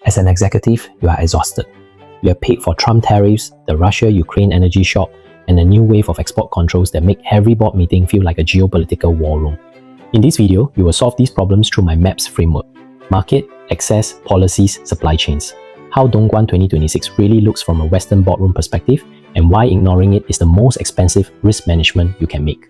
As an executive, you are exhausted. You are paid for Trump tariffs, the Russia-Ukraine energy shock, and a new wave of export controls that make every board meeting feel like a geopolitical war room. In this video, we will solve these problems through my MAPS framework: market, access, policies, supply chains. How Dongguan 2026 really looks from a Western boardroom perspective, and why ignoring it is the most expensive risk management you can make.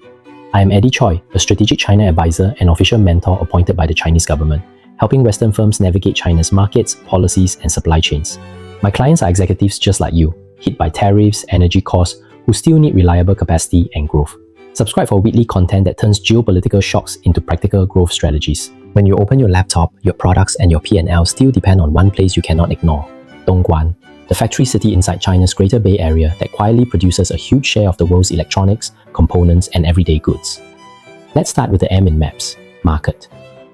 I am Eddie Choi, a strategic China advisor and official mentor appointed by the Chinese government, helping Western firms navigate China's markets, policies, and supply chains. My clients are executives just like you, hit by tariffs, energy costs, who still need reliable capacity and growth. Subscribe for weekly content that turns geopolitical shocks into practical growth strategies. When you open your laptop, your products and your P&L still depend on one place you cannot ignore: Dongguan, the factory city inside China's Greater Bay Area that quietly produces a huge share of the world's electronics, components, and everyday goods. Let's start with the M in MAPS: market.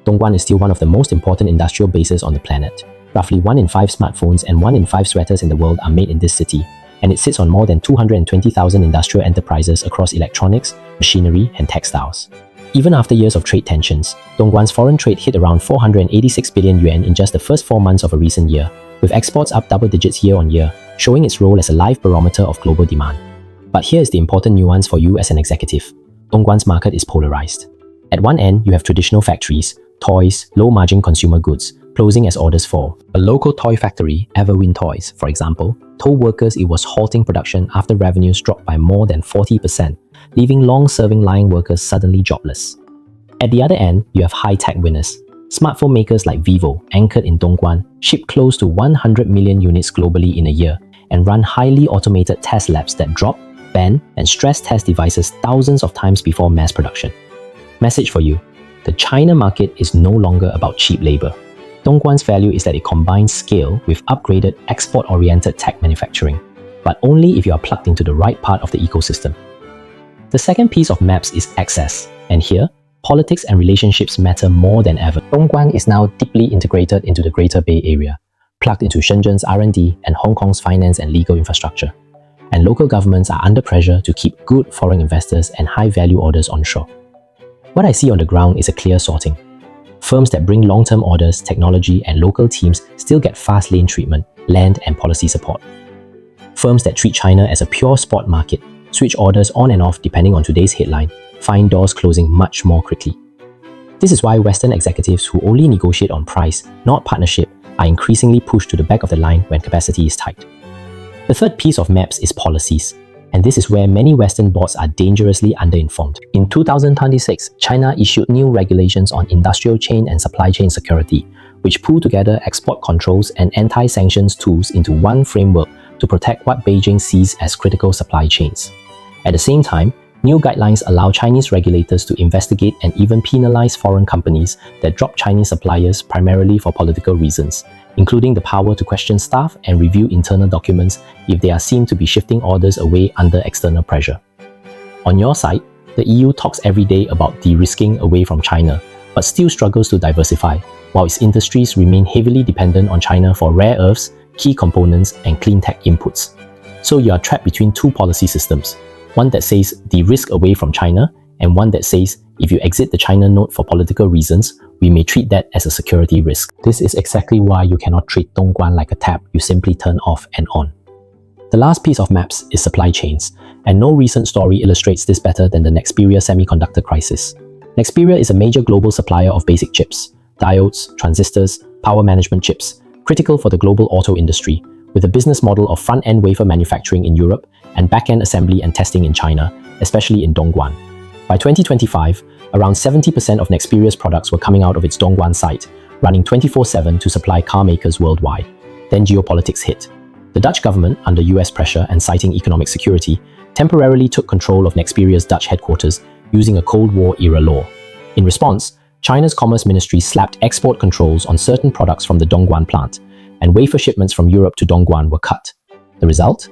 Dongguan is still one of the most important industrial bases on the planet. Roughly 1 in 5 smartphones and 1 in 5 sweaters in the world are made in this city, and it sits on more than 220,000 industrial enterprises across electronics, machinery, and textiles. Even after years of trade tensions, Dongguan's foreign trade hit around 486 billion yuan in just the first 4 months of a recent year, with exports up double digits year on year, showing its role as a live barometer of global demand. But here is the important nuance for you as an executive: Dongguan's market is polarized. At one end, you have traditional factories, toys, low-margin consumer goods, closing as orders fall. A local toy factory, Everwin Toys, for example, told workers it was halting production after revenues dropped by more than 40%, leaving long-serving line workers suddenly jobless. At the other end, you have high-tech winners. Smartphone makers like Vivo, anchored in Dongguan, ship close to 100 million units globally in a year and run highly automated test labs that drop, ban, and stress test devices thousands of times before mass production. Message for you: the China market is no longer about cheap labor. Dongguan's value is that it combines scale with upgraded, export-oriented tech manufacturing, but only if you are plugged into the right part of the ecosystem. The second piece of MAPS is access, and here, politics and relationships matter more than ever. Dongguan is now deeply integrated into the Greater Bay Area, plugged into Shenzhen's R&D and Hong Kong's finance and legal infrastructure, and local governments are under pressure to keep good foreign investors and high-value orders onshore. What I see on the ground is a clear sorting. Firms that bring long-term orders, technology, and local teams still get fast lane treatment, land, and policy support. Firms that treat China as a pure spot market, switch orders on and off depending on today's headline, find doors closing much more quickly. This is why Western executives who only negotiate on price, not partnership, are increasingly pushed to the back of the line when capacity is tight. The third piece of MAPS is policies, and this is where many Western boards are dangerously underinformed. In 2026, China issued new regulations on industrial chain and supply chain security, which pull together export controls and anti-sanctions tools into one framework to protect what Beijing sees as critical supply chains. At the same time, new guidelines allow Chinese regulators to investigate and even penalize foreign companies that drop Chinese suppliers primarily for political reasons, including the power to question staff and review internal documents if they are seen to be shifting orders away under external pressure. On your side, the EU talks every day about de-risking away from China, but still struggles to diversify, while its industries remain heavily dependent on China for rare earths, key components, and clean tech inputs. So you are trapped between two policy systems: one that says de-risk away from China, and one that says if you exit the China node for political reasons, we may treat that as a security risk. This is exactly why you cannot treat Dongguan like a tap you simply turn off and on. The last piece of MAPS is supply chains, and no recent story illustrates this better than the Nexperia semiconductor crisis. Nexperia is a major global supplier of basic chips, diodes, transistors, power management chips, critical for the global auto industry, with a business model of front-end wafer manufacturing in Europe and back-end assembly and testing in China, especially in Dongguan. By 2025, around 70% of Nexperia's products were coming out of its Dongguan site, running 24/7 to supply car makers worldwide. Then geopolitics hit. The Dutch government, under US pressure and citing economic security, temporarily took control of Nexperia's Dutch headquarters using a Cold War-era law. In response, China's Commerce Ministry slapped export controls on certain products from the Dongguan plant, and wafer shipments from Europe to Dongguan were cut. The result?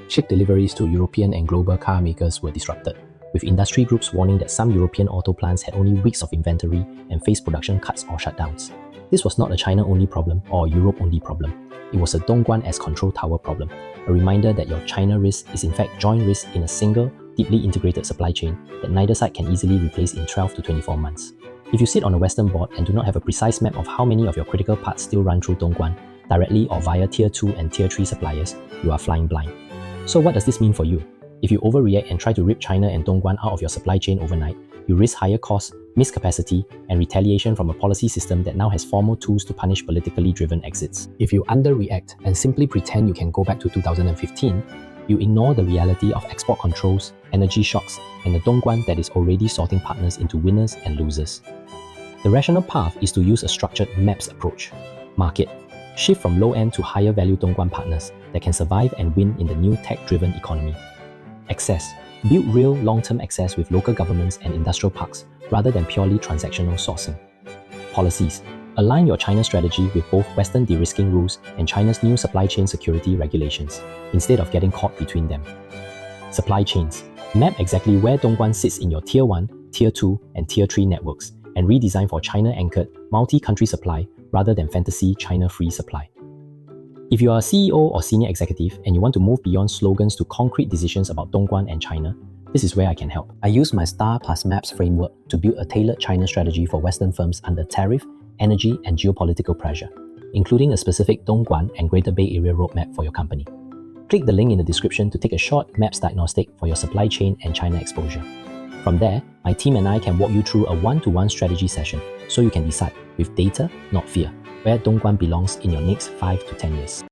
Chip deliveries to European and global car makers were disrupted, with industry groups warning that some European auto plants had only weeks of inventory and faced production cuts or shutdowns. This was not a China-only problem or a Europe-only problem. It was a Dongguan as control tower problem, a reminder that your China risk is in fact joint risk in a single, deeply integrated supply chain that neither side can easily replace in 12 to 24 months. If you sit on a Western board and do not have a precise map of how many of your critical parts still run through Dongguan, directly or via Tier 2 and Tier 3 suppliers, you are flying blind. So what does this mean for you? If you overreact and try to rip China and Dongguan out of your supply chain overnight, you risk higher costs, missed capacity, and retaliation from a policy system that now has formal tools to punish politically driven exits. If you underreact and simply pretend you can go back to 2015, you ignore the reality of export controls, energy shocks, and a Dongguan that is already sorting partners into winners and losers. The rational path is to use a structured MAPS approach. Market. Shift from low-end to higher-value Dongguan partners that can survive and win in the new tech-driven economy. Access. Build real long-term access with local governments and industrial parks rather than purely transactional sourcing. Policies. Align your China strategy with both Western de-risking rules and China's new supply chain security regulations, instead of getting caught between them. Supply chains. Map exactly where Dongguan sits in your Tier 1, Tier 2, and Tier 3 networks, and redesign for China-anchored, multi-country supply rather than fantasy China-free supply. If you are a CEO or senior executive and you want to move beyond slogans to concrete decisions about Dongguan and China, this is where I can help. I use my STAR plus MAPS framework to build a tailored China strategy for Western firms under tariff, energy, and geopolitical pressure, including a specific Dongguan and Greater Bay Area roadmap for your company. Click the link in the description to take a short MAPS diagnostic for your supply chain and China exposure. From there, my team and I can walk you through a one-to-one strategy session so you can decide, with data, not fear, where Dongguan belongs in your next 5 to 10 years.